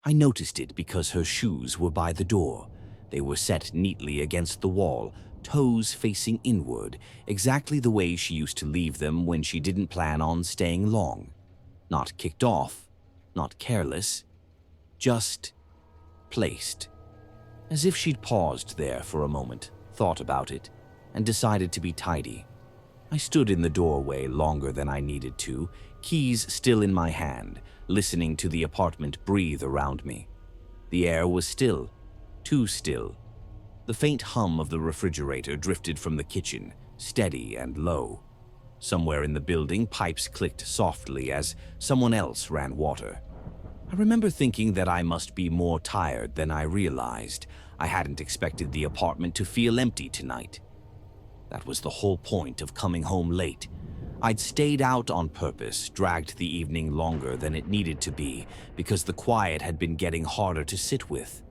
I noticed it because her shoes were by the door. They were set neatly against the wall, toes facing inward, exactly the way she used to leave them when she didn't plan on staying long. Not kicked off, not careless, just placed. As if she'd paused there for a moment, thought about it, and decided to be tidy. I stood in the doorway longer than I needed to, keys still in my hand, listening to the apartment breathe around me. The air was still, too still. The faint hum of the refrigerator drifted from the kitchen, steady and low. Somewhere in the building, pipes clicked softly as someone else ran water. I remember thinking that I must be more tired than I realized. I hadn't expected the apartment to feel empty tonight. That was the whole point of coming home late. I'd stayed out on purpose, dragged the evening longer than it needed to be, because the quiet had been getting harder to sit with.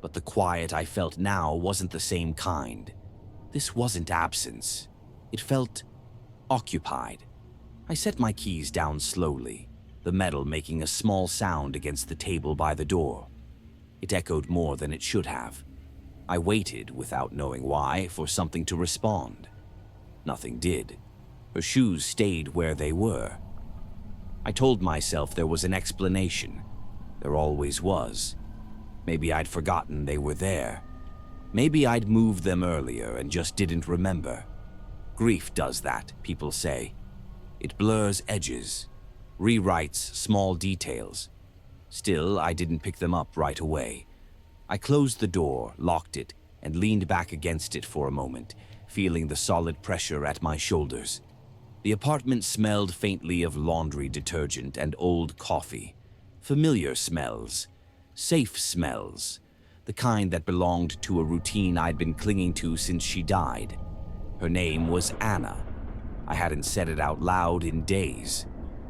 But the quiet I felt now wasn't the same kind. This wasn't absence. It felt occupied. I set my keys down slowly, the metal making a small sound against the table by the door. It echoed more than it should have. I waited, without knowing why, for something to respond. Nothing did. Her shoes stayed where they were. I told myself there was an explanation. There always was. Maybe I'd forgotten they were there. Maybe I'd moved them earlier and just didn't remember. Grief does that, people say. It blurs edges, rewrites small details. Still, I didn't pick them up right away. I closed the door, locked it, and leaned back against it for a moment, feeling the solid pressure at my shoulders. The apartment smelled faintly of laundry detergent and old coffee. Familiar smells. Safe smells. The kind that belonged to a routine I'd been clinging to since she died. Her name was Anna. I hadn't said it out loud in days.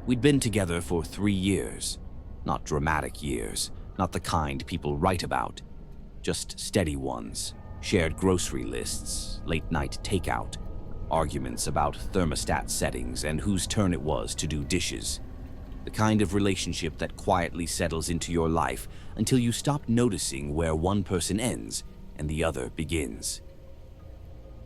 We'd been together for 3 years. Not dramatic years, not the kind people write about. Just steady ones. Shared grocery lists, late-night takeout, arguments about thermostat settings and whose turn it was to do dishes. The kind of relationship that quietly settles into your life until you stop noticing where one person ends and the other begins.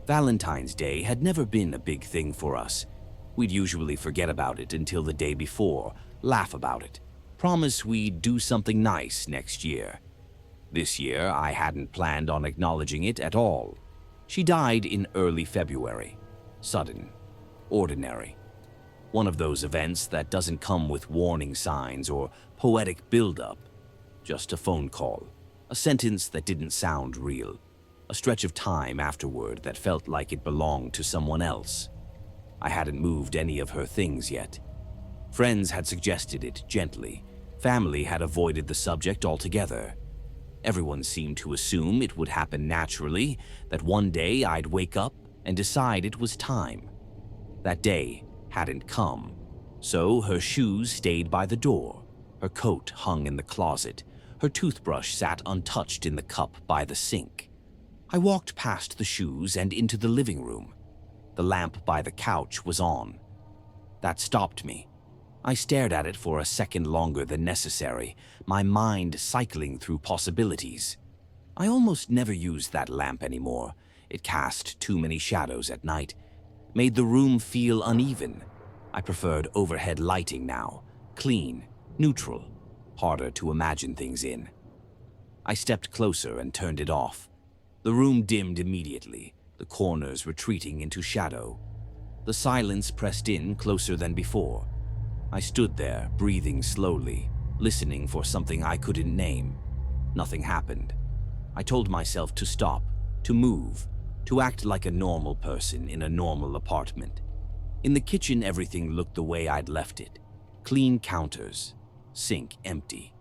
Valentine's Day had never been a big thing for us. We'd usually forget about it until the day before, laugh about it, promise we'd do something nice next year. This year, I hadn't planned on acknowledging it at all. She died in early February. Sudden. Ordinary. One of those events that doesn't come with warning signs or poetic build-up. Just a phone call. A sentence that didn't sound real. A stretch of time afterward that felt like it belonged to someone else. I hadn't moved any of her things yet. Friends had suggested it gently. Family had avoided the subject altogether. Everyone seemed to assume it would happen naturally, that one day I'd wake up and decide it was time. That day hadn't come, so her shoes stayed by the door, her coat hung in the closet, her toothbrush sat untouched in the cup by the sink. I walked past the shoes and into the living room. The lamp by the couch was on. That stopped me. I stared at it for a second longer than necessary, my mind cycling through possibilities. I almost never used that lamp anymore. It cast too many shadows at night, made the room feel uneven. I preferred overhead lighting now, clean, neutral, harder to imagine things in. I stepped closer and turned it off. The room dimmed immediately, the corners retreating into shadow. The silence pressed in closer than before. I stood there, breathing slowly, listening for something I couldn't name. Nothing happened. I told myself to stop, to move, to act like a normal person in a normal apartment. In the kitchen, everything looked the way I'd left it. Clean counters, sink empty.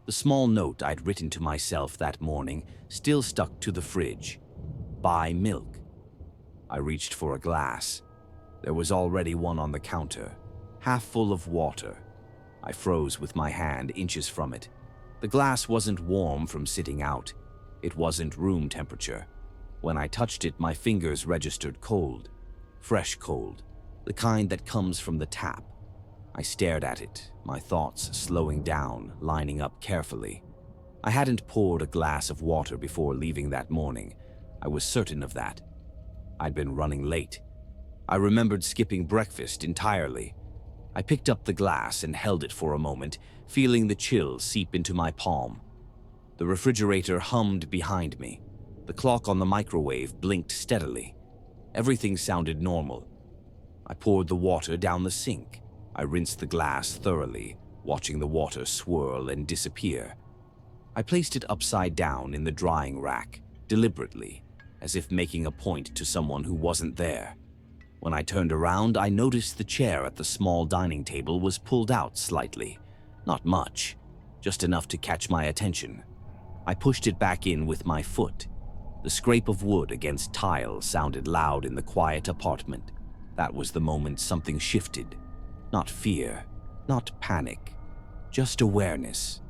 The small note I'd written to myself that morning still stuck to the fridge. Buy milk. I reached for a glass. There was already one on the counter, half full of water. I froze with my hand inches from it. The glass wasn't warm from sitting out. It wasn't room temperature. When I touched it, my fingers registered cold. Fresh cold. The kind that comes from the tap. I stared at it, my thoughts slowing down, lining up carefully. I hadn't poured a glass of water before leaving that morning. I was certain of that. I'd been running late. I remembered skipping breakfast entirely. I picked up the glass and held it for a moment, feeling the chill seep into my palm. The refrigerator hummed behind me. The clock on the microwave blinked steadily. Everything sounded normal. I poured the water down the sink. I rinsed the glass thoroughly, watching the water swirl and disappear. I placed it upside down in the drying rack, deliberately, as if making a point to someone who wasn't there. When I turned around, I noticed the chair at the small dining table was pulled out slightly. Not much, just enough to catch my attention. I pushed it back in with my foot. The scrape of wood against tile sounded loud in the quiet apartment. That was the moment something shifted. Not fear, not panic, just awareness.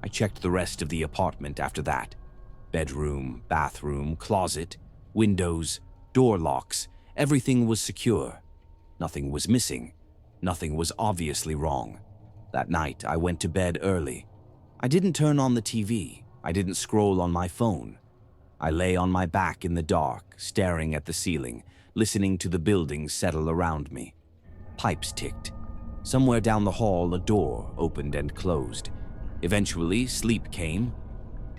I checked the rest of the apartment after that. Bedroom, bathroom, closet, windows, door locks, everything was secure. Nothing was missing. Nothing was obviously wrong. That night, I went to bed early. I didn't turn on the TV. I didn't scroll on my phone. I lay on my back in the dark, staring at the ceiling, listening to the building settle around me. Pipes ticked. Somewhere down the hall, a door opened and closed. Eventually, sleep came.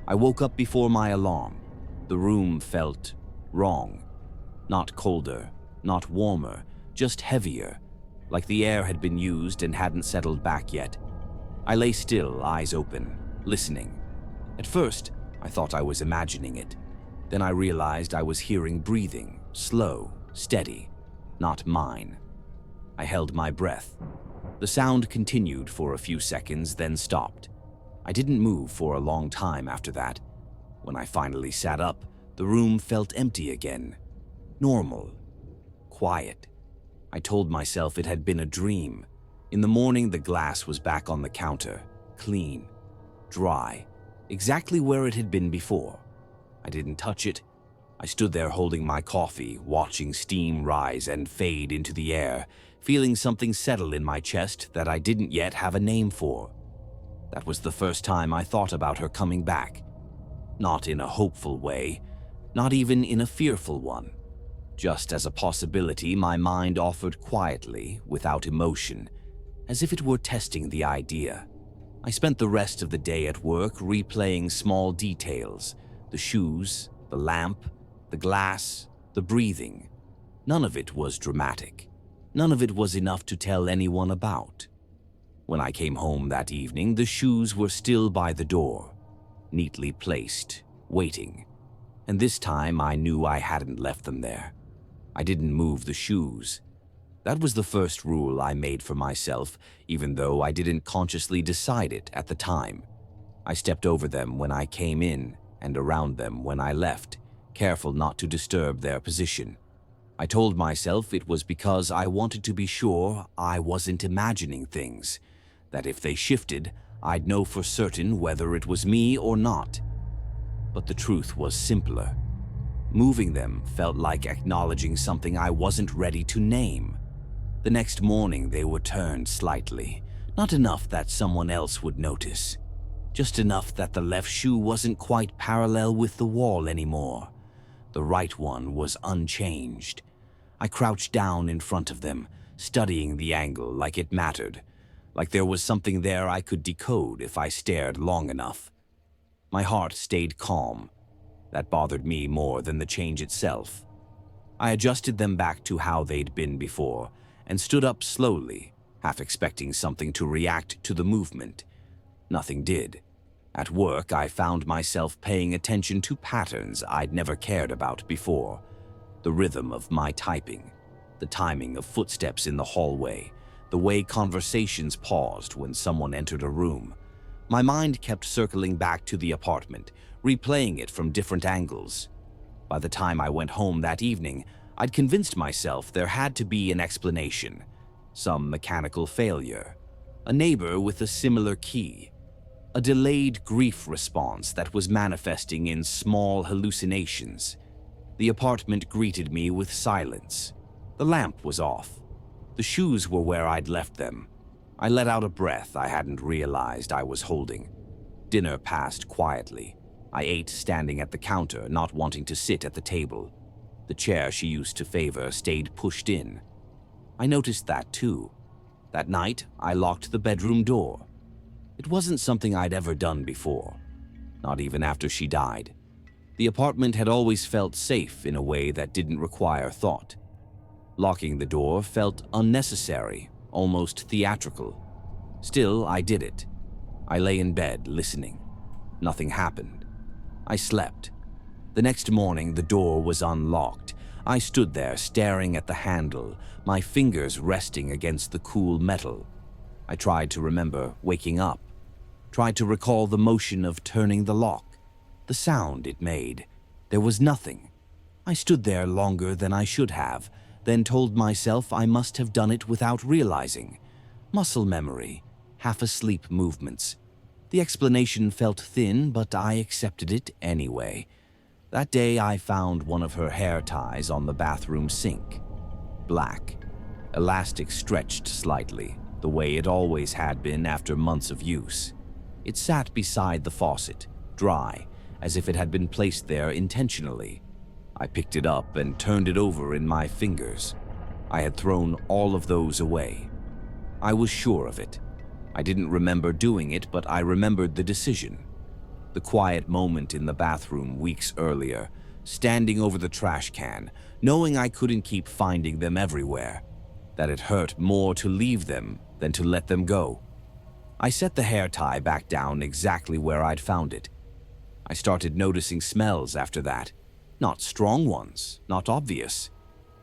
I woke up before my alarm. The room felt wrong. Not colder, not warmer, just heavier, like the air had been used and hadn't settled back yet. I lay still, eyes open, listening. At first, I thought I was imagining it. Then I realized I was hearing breathing, slow, steady, not mine. I held my breath. The sound continued for a few seconds, then stopped. I didn't move for a long time after that. When I finally sat up, the room felt empty again. Normal. Quiet. I told myself it had been a dream. In the morning, the glass was back on the counter, clean, dry, exactly where it had been before. I didn't touch it. I stood there holding my coffee, watching steam rise and fade into the air, feeling something settle in my chest that I didn't yet have a name for. That was the first time I thought about her coming back. Not in a hopeful way, not even in a fearful one. Just as a possibility my mind offered quietly, without emotion, as if it were testing the idea. I spent the rest of the day at work replaying small details, the shoes, the lamp, the glass, the breathing. None of it was dramatic. None of it was enough to tell anyone about. When I came home that evening, the shoes were still by the door, neatly placed, waiting. And this time I knew I hadn't left them there. I didn't move the shoes. That was the first rule I made for myself, even though I didn't consciously decide it at the time. I stepped over them when I came in and around them when I left, careful not to disturb their position. I told myself it was because I wanted to be sure I wasn't imagining things, that if they shifted, I'd know for certain whether it was me or not. But the truth was simpler. Moving them felt like acknowledging something I wasn't ready to name. The next morning they were turned slightly, not enough that someone else would notice. Just enough that the left shoe wasn't quite parallel with the wall anymore. The right one was unchanged. I crouched down in front of them, studying the angle like it mattered, like there was something there I could decode if I stared long enough. My heart stayed calm. That bothered me more than the change itself. I adjusted them back to how they'd been before and stood up slowly, half expecting something to react to the movement. Nothing did. At work, I found myself paying attention to patterns I'd never cared about before. The rhythm of my typing, the timing of footsteps in the hallway, the way conversations paused when someone entered a room. My mind kept circling back to the apartment, replaying it from different angles. By the time I went home that evening, I'd convinced myself there had to be an explanation. Some mechanical failure, a neighbor with a similar key, a delayed grief response that was manifesting in small hallucinations. The apartment greeted me with silence. The lamp was off. The shoes were where I'd left them. I let out a breath I hadn't realized I was holding. Dinner passed quietly. I ate standing at the counter, not wanting to sit at the table. The chair she used to favor stayed pushed in. I noticed that too. That night, I locked the bedroom door. It wasn't something I'd ever done before, not even after she died. The apartment had always felt safe in a way that didn't require thought. Locking the door felt unnecessary, almost theatrical. Still, I did it. I lay in bed, listening. Nothing happened. I slept. The next morning, the door was unlocked. I stood there, staring at the handle, my fingers resting against the cool metal. I tried to remember waking up, tried to recall the motion of turning the lock, the sound it made. There was nothing. I stood there longer than I should have, then told myself I must have done it without realizing. Muscle memory, half-asleep movements. The explanation felt thin, but I accepted it anyway. That day I found one of her hair ties on the bathroom sink. Black. Elastic stretched slightly, the way it always had been after months of use. It sat beside the faucet, dry, as if it had been placed there intentionally. I picked it up and turned it over in my fingers. I had thrown all of those away. I was sure of it. I didn't remember doing it, but I remembered the decision. The quiet moment in the bathroom weeks earlier, standing over the trash can, knowing I couldn't keep finding them everywhere, that it hurt more to leave them than to let them go. I set the hair tie back down exactly where I'd found it. I started noticing smells after that. Not strong ones, not obvious,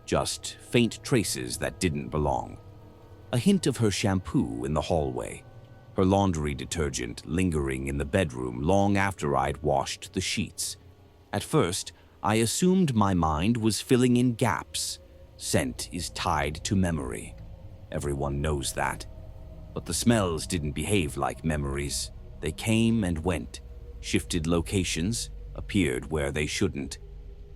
just faint traces that didn't belong. A hint of her shampoo in the hallway, her laundry detergent lingering in the bedroom long after I'd washed the sheets. At first, I assumed my mind was filling in gaps. Scent is tied to memory. Everyone knows that. But the smells didn't behave like memories. They came and went, shifted locations, appeared where they shouldn't.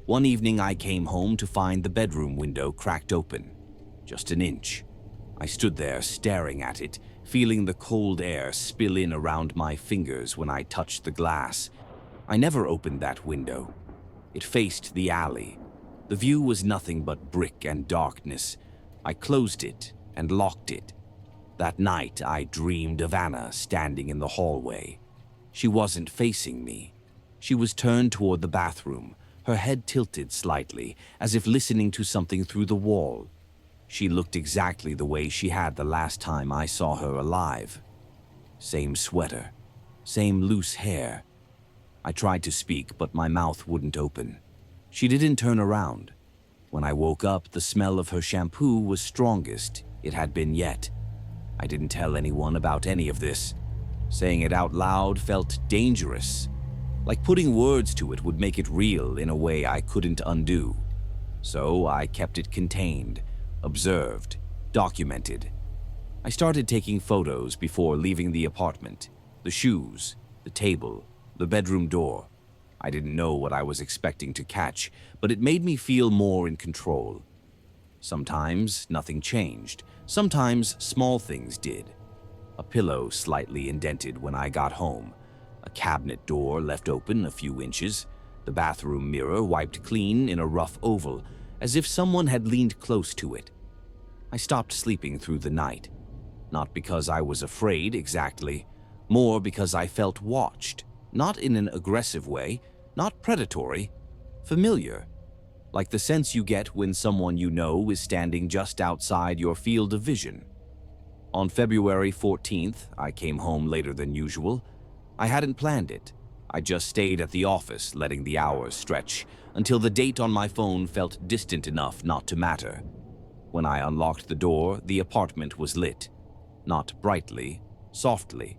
One evening I came home to find the bedroom window cracked open, just an inch. I stood there staring at it, feeling the cold air spill in around my fingers when I touched the glass. I never opened that window. It faced the alley. The view was nothing but brick and darkness. I closed it and locked it. That night I dreamed of Anna standing in the hallway. She wasn't facing me. She was turned toward the bathroom, her head tilted slightly, as if listening to something through the wall. She looked exactly the way she had the last time I saw her alive. Same sweater, same loose hair. I tried to speak, but my mouth wouldn't open. She didn't turn around. When I woke up, the smell of her shampoo was strongest it had been yet. I didn't tell anyone about any of this. Saying it out loud felt dangerous. Like putting words to it would make it real in a way I couldn't undo. So I kept it contained, observed, documented. I started taking photos before leaving the apartment. The shoes, the table, the bedroom door. I didn't know what I was expecting to catch, but it made me feel more in control. Sometimes nothing changed. Sometimes small things did. A pillow slightly indented when I got home. A cabinet door left open a few inches. The bathroom mirror wiped clean in a rough oval, as if someone had leaned close to it. I stopped sleeping through the night. Not because I was afraid exactly, more because I felt watched. Not in an aggressive way, not predatory, familiar. Like the sense you get when someone you know is standing just outside your field of vision. On February 14th, I came home later than usual. I hadn't planned it. I just stayed at the office, letting the hours stretch, until the date on my phone felt distant enough not to matter. When I unlocked the door, the apartment was lit. Not brightly, softly.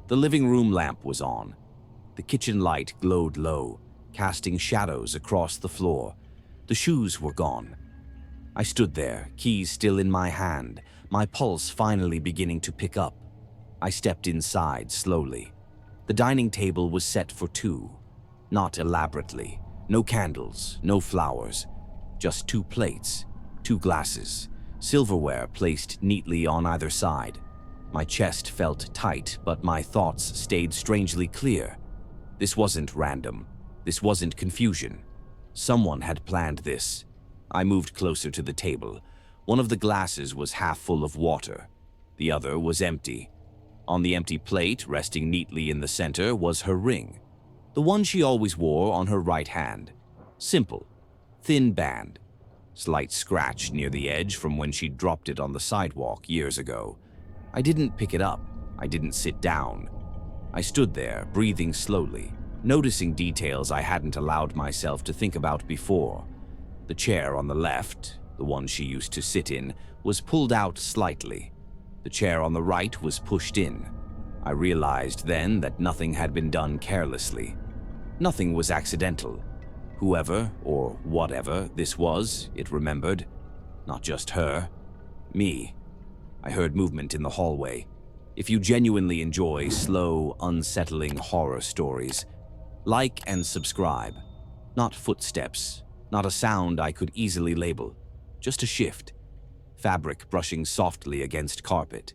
The living room lamp was on. The kitchen light glowed low, casting shadows across the floor. The shoes were gone. I stood there, keys still in my hand, my pulse finally beginning to pick up. I stepped inside slowly. The dining table was set for two. Not elaborately. No candles, no flowers. Just two plates, two glasses, silverware placed neatly on either side. My chest felt tight, but my thoughts stayed strangely clear. This wasn't random. This wasn't confusion. Someone had planned this. I moved closer to the table. One of the glasses was half full of water. The other was empty. On the empty plate, resting neatly in the center, was her ring. The one she always wore on her right hand. Simple, thin band. Slight scratch near the edge from when she dropped it on the sidewalk years ago. I didn't pick it up. I didn't sit down. I stood there, breathing slowly, noticing details I hadn't allowed myself to think about before. The chair on the left, the one she used to sit in, was pulled out slightly. The chair on the right was pushed in. I realized then that nothing had been done carelessly. Nothing was accidental. Whoever, or whatever this was, it remembered. Not just her. Me. I heard movement in the hallway. If you genuinely enjoy slow, unsettling horror stories, like and subscribe. Not footsteps, not a sound I could easily label. Just a shift. Fabric brushing softly against carpet.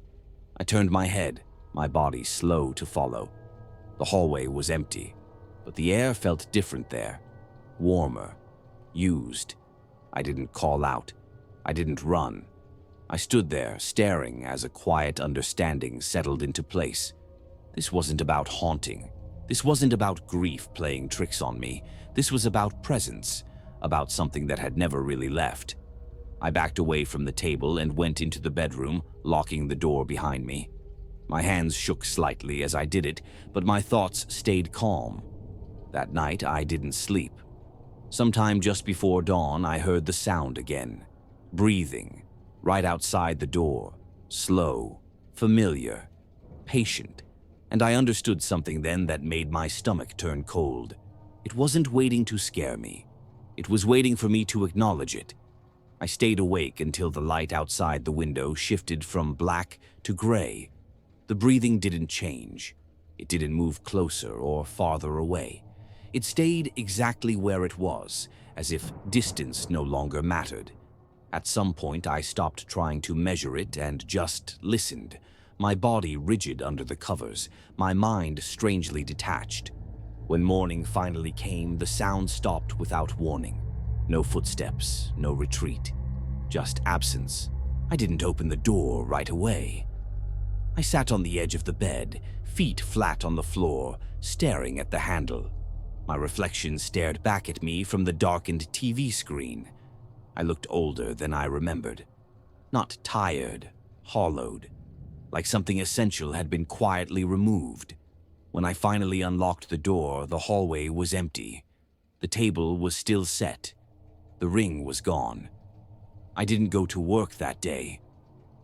I turned my head, my body slow to follow. The hallway was empty, but the air felt different there. Warmer. Used. I didn't call out. I didn't run. I stood there, staring as a quiet understanding settled into place. This wasn't about haunting. This wasn't about grief playing tricks on me. This was about presence, about something that had never really left. I backed away from the table and went into the bedroom, locking the door behind me. My hands shook slightly as I did it, but my thoughts stayed calm. That night, I didn't sleep. Sometime just before dawn, I heard the sound again. Breathing. Right outside the door. Slow. Familiar. Patient. And I understood something then that made my stomach turn cold. It wasn't waiting to scare me. It was waiting for me to acknowledge it. I stayed awake until the light outside the window shifted from black to gray. The breathing didn't change. It didn't move closer or farther away. It stayed exactly where it was, as if distance no longer mattered. At some point, I stopped trying to measure it and just listened, my body rigid under the covers, my mind strangely detached. When morning finally came, the sound stopped without warning. No footsteps, no retreat, just absence. I didn't open the door right away. I sat on the edge of the bed, feet flat on the floor, staring at the handle. My reflection stared back at me from the darkened TV screen. I looked older than I remembered. Not tired, hollowed, like something essential had been quietly removed. When I finally unlocked the door, the hallway was empty. The table was still set. The ring was gone. I didn't go to work that day.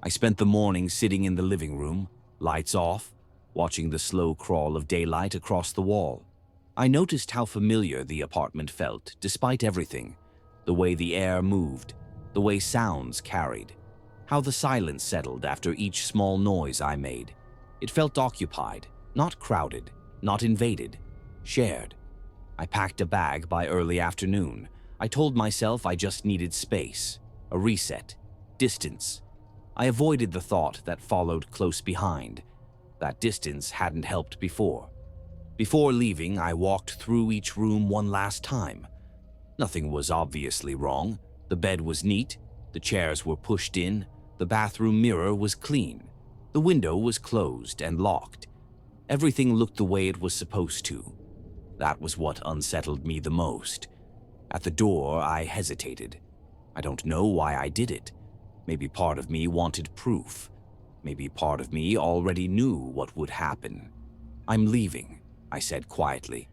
I spent the morning sitting in the living room, lights off, watching the slow crawl of daylight across the wall. I noticed how familiar the apartment felt, despite everything. The way the air moved, the way sounds carried, how the silence settled after each small noise I made. It felt occupied, not crowded, not invaded, shared. I packed a bag by early afternoon. I told myself I just needed space, a reset, distance. I avoided the thought that followed close behind. That distance hadn't helped before. Before leaving, I walked through each room one last time. Nothing was obviously wrong. The bed was neat, the chairs were pushed in, the bathroom mirror was clean, the window was closed and locked. Everything looked the way it was supposed to. That was what unsettled me the most. At the door, I hesitated. I don't know why I did it. Maybe part of me wanted proof. Maybe part of me already knew what would happen. "I'm leaving," I said quietly.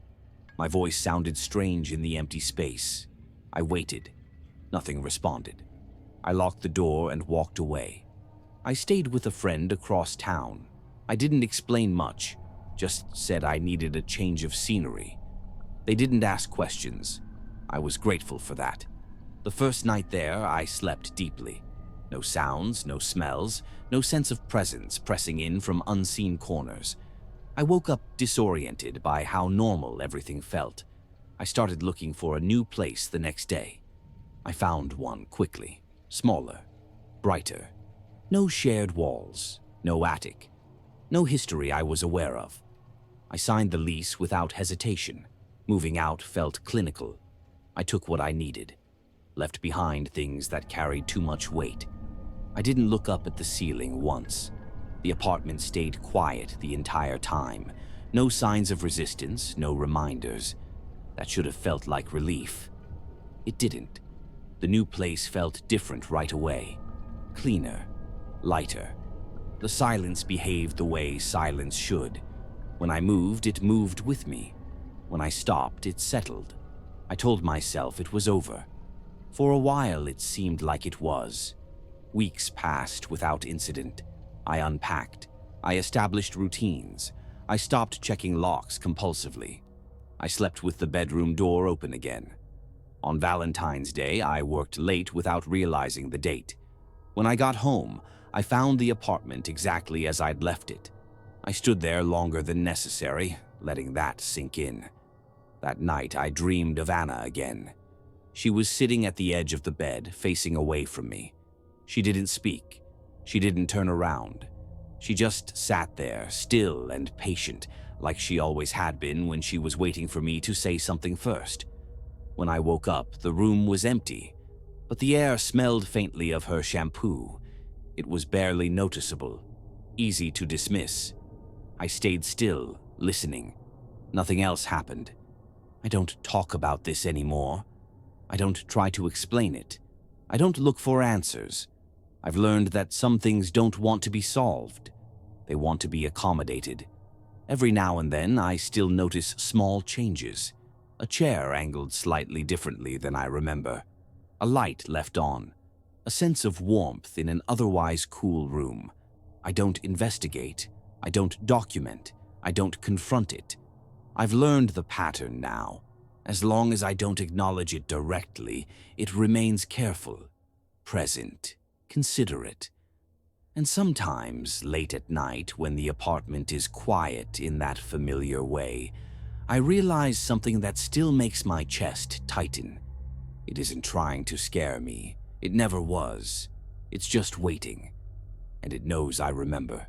My voice sounded strange in the empty space. I waited. Nothing responded. I locked the door and walked away. I stayed with a friend across town. I didn't explain much, just said I needed a change of scenery. They didn't ask questions. I was grateful for that. The first night there, I slept deeply. No sounds, no smells, no sense of presence pressing in from unseen corners. I woke up disoriented by how normal everything felt. I started looking for a new place the next day. I found one quickly, smaller, brighter. No shared walls, no attic, No history I was aware of. I signed the lease without hesitation. Moving out felt clinical. I took what I needed, left behind things that carried too much weight. I didn't look up at the ceiling once. The apartment stayed quiet the entire time. No signs of resistance, no reminders. That should have felt like relief. It didn't. The new place felt different right away. Cleaner, lighter. The silence behaved the way silence should. When I moved, it moved with me. When I stopped, it settled. I told myself it was over. For a while, it seemed like it was. Weeks passed without incident. I unpacked. I established routines. I stopped checking locks compulsively. I slept with the bedroom door open again. On Valentine's Day, I worked late without realizing the date. When I got home, I found the apartment exactly as I'd left it. I stood there longer than necessary, letting that sink in. That night, I dreamed of Anna again. She was sitting at the edge of the bed, facing away from me. She didn't speak. She didn't turn around. She just sat there, still and patient, like she always had been when she was waiting for me to say something first. When I woke up, the room was empty, but the air smelled faintly of her shampoo. It was barely noticeable, easy to dismiss. I stayed still, listening. Nothing else happened. I don't talk about this anymore. I don't try to explain it. I don't look for answers. I've learned that some things don't want to be solved. They want to be accommodated. Every now and then, I still notice small changes. A chair angled slightly differently than I remember. A light left on. A sense of warmth in an otherwise cool room. I don't investigate. I don't document. I don't confront it. I've learned the pattern now. As long as I don't acknowledge it directly, it remains careful, present, considerate. And sometimes, late at night, when the apartment is quiet in that familiar way, I realize something that still makes my chest tighten. It isn't trying to scare me. It never was. It's just waiting. And it knows I remember.